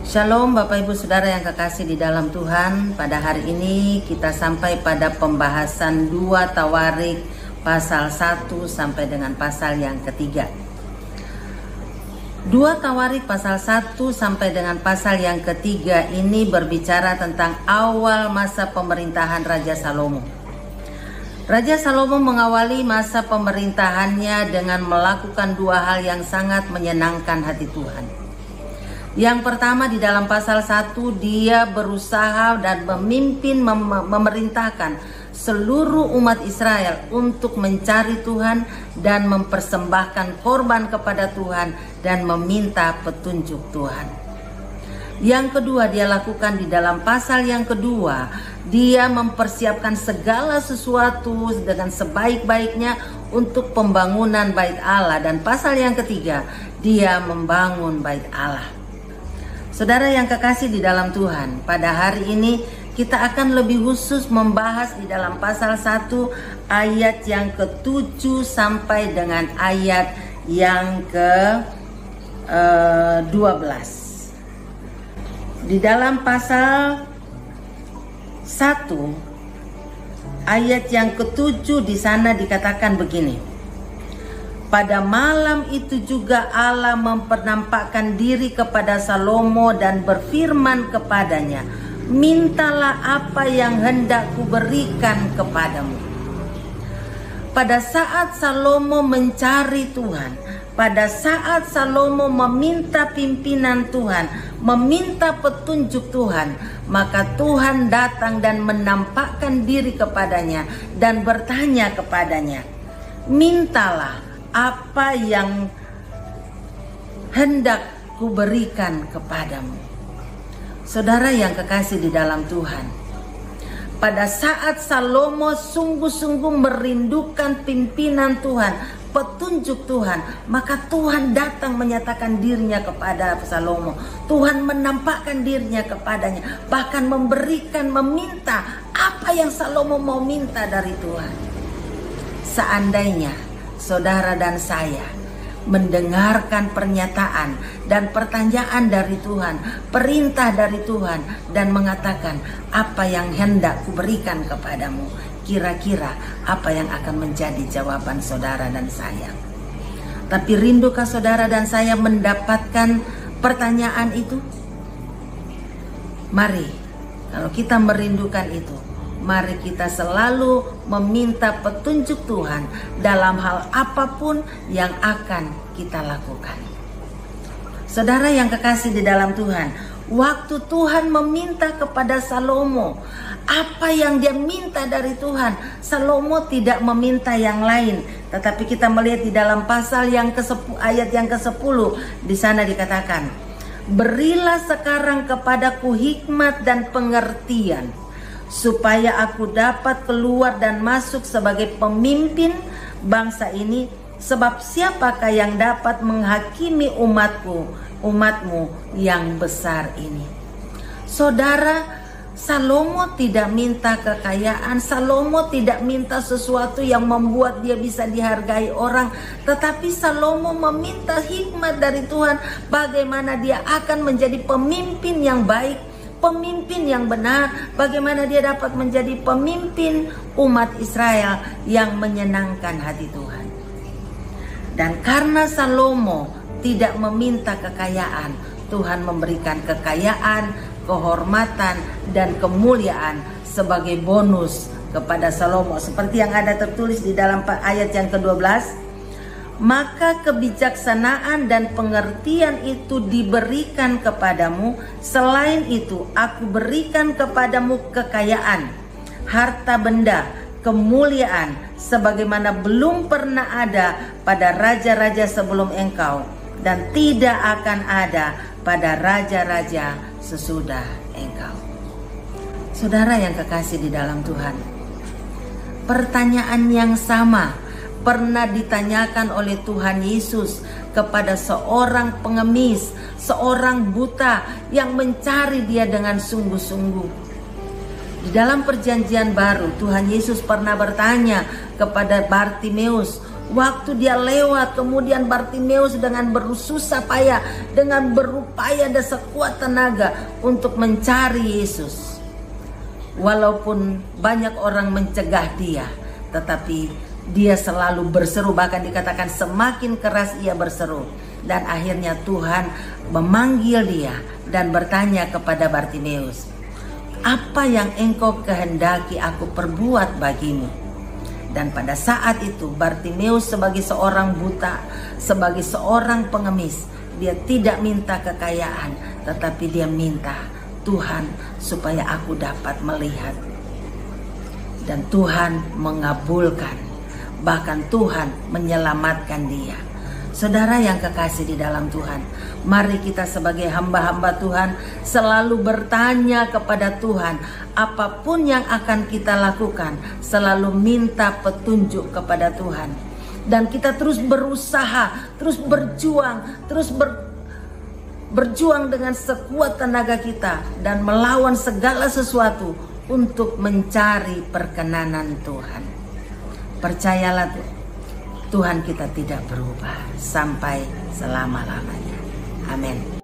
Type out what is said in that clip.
Shalom Bapak Ibu Saudara yang kekasih di dalam Tuhan. Pada hari ini kita sampai pada pembahasan 2 Tawarik pasal 1 sampai dengan pasal yang ketiga. 2 Tawarik pasal 1 sampai dengan pasal yang ketiga ini berbicara tentang awal masa pemerintahan Raja Salomo. Raja Salomo mengawali masa pemerintahannya dengan melakukan 2 hal yang sangat menyenangkan hati Tuhan. Yang pertama, di dalam pasal 1 dia berusaha dan memerintahkan seluruh umat Israel untuk mencari Tuhan dan mempersembahkan korban kepada Tuhan dan meminta petunjuk Tuhan. Yang kedua dia lakukan di dalam pasal yang kedua, dia mempersiapkan segala sesuatu dengan sebaik-baiknya untuk pembangunan bait Allah. Dan pasal yang ketiga, dia membangun bait Allah. Saudara yang kekasih di dalam Tuhan, pada hari ini kita akan lebih khusus membahas di dalam pasal 1 ayat yang ke-7 sampai dengan ayat yang ke-12. Di dalam pasal 1 ayat yang ke-7 di sana dikatakan begini. Pada malam itu juga Allah mempernampakkan diri kepada Salomo dan berfirman kepadanya, "Mintalah apa yang hendak kuberikan kepadamu." Pada saat Salomo mencari Tuhan, pada saat Salomo meminta pimpinan Tuhan, meminta petunjuk Tuhan, maka Tuhan datang dan menampakkan diri kepadanya dan bertanya kepadanya, "Mintalah apa yang hendak kuberikan kepadamu." Saudara yang kekasih di dalam Tuhan, pada saat Salomo sungguh-sungguh merindukan pimpinan Tuhan, petunjuk Tuhan, maka Tuhan datang menyatakan dirinya kepada Salomo. Tuhan menampakkan dirinya kepadanya, bahkan meminta apa yang Salomo mau minta dari Tuhan. Seandainya saudara dan saya mendengarkan pernyataan dan pertanyaan dari Tuhan, perintah dari Tuhan, dan mengatakan apa yang hendak kuberikan kepadamu, kira-kira apa yang akan menjadi jawaban saudara dan saya? Tapi rindukah saudara dan saya mendapatkan pertanyaan itu? Mari, kalau kita merindukan itu, mari kita selalu meminta petunjuk Tuhan dalam hal apapun yang akan kita lakukan. Saudara yang kekasih di dalam Tuhan, waktu Tuhan meminta kepada Salomo, apa yang dia minta dari Tuhan, Salomo tidak meminta yang lain. Tetapi kita melihat di dalam pasal yang ayat yang ke-10, di sana dikatakan, "Berilah sekarang kepadaku hikmat dan pengertian, supaya aku dapat keluar dan masuk sebagai pemimpin bangsa ini, sebab siapakah yang dapat menghakimi umatmu yang besar ini." Saudara, Salomo tidak minta kekayaan, Salomo tidak minta sesuatu yang membuat dia bisa dihargai orang, tetapi Salomo meminta hikmat dari Tuhan, bagaimana dia akan menjadi pemimpin yang baik, pemimpin yang benar, bagaimana dia dapat menjadi pemimpin umat Israel yang menyenangkan hati Tuhan. Dan karena Salomo tidak meminta kekayaan, Tuhan memberikan kekayaan, kehormatan, dan kemuliaan sebagai bonus kepada Salomo. Seperti yang ada tertulis di dalam ayat yang ke-12, "Maka kebijaksanaan dan pengertian itu diberikan kepadamu. Selain itu, aku berikan kepadamu kekayaan, harta benda, kemuliaan, sebagaimana belum pernah ada pada raja-raja sebelum engkau, dan tidak akan ada pada raja-raja sesudah engkau." Saudara yang kekasih di dalam Tuhan, pertanyaan yang sama pernah ditanyakan oleh Tuhan Yesus kepada seorang pengemis, seorang buta yang mencari dia dengan sungguh-sungguh. Di dalam perjanjian baru, Tuhan Yesus pernah bertanya kepada Bartimeus Waktu dia lewat, kemudian Bartimeus dengan bersusah payah, dengan berupaya dan sekuat tenaga untuk mencari Yesus. Walaupun banyak orang mencegah dia, tetapi dia selalu berseru, bahkan dikatakan semakin keras ia berseru. Dan akhirnya Tuhan memanggil dia dan bertanya kepada Bartimeus, "Apa yang engkau kehendaki aku perbuat bagimu?" Dan pada saat itu Bartimeus sebagai seorang buta, sebagai seorang pengemis, dia tidak minta kekayaan, tetapi dia minta, "Tuhan, supaya aku dapat melihat." Dan Tuhan mengabulkan, bahkan Tuhan menyelamatkan dia. Saudara yang kekasih di dalam Tuhan, mari kita sebagai hamba-hamba Tuhan selalu bertanya kepada Tuhan. Apapun yang akan kita lakukan, selalu minta petunjuk kepada Tuhan. Dan kita terus berusaha, terus berjuang, berjuang dengan sekuat tenaga kita, dan melawan segala sesuatu untuk mencari perkenanan Tuhan. Percayalah Tuhan kita tidak berubah sampai selama-lamanya. Amin.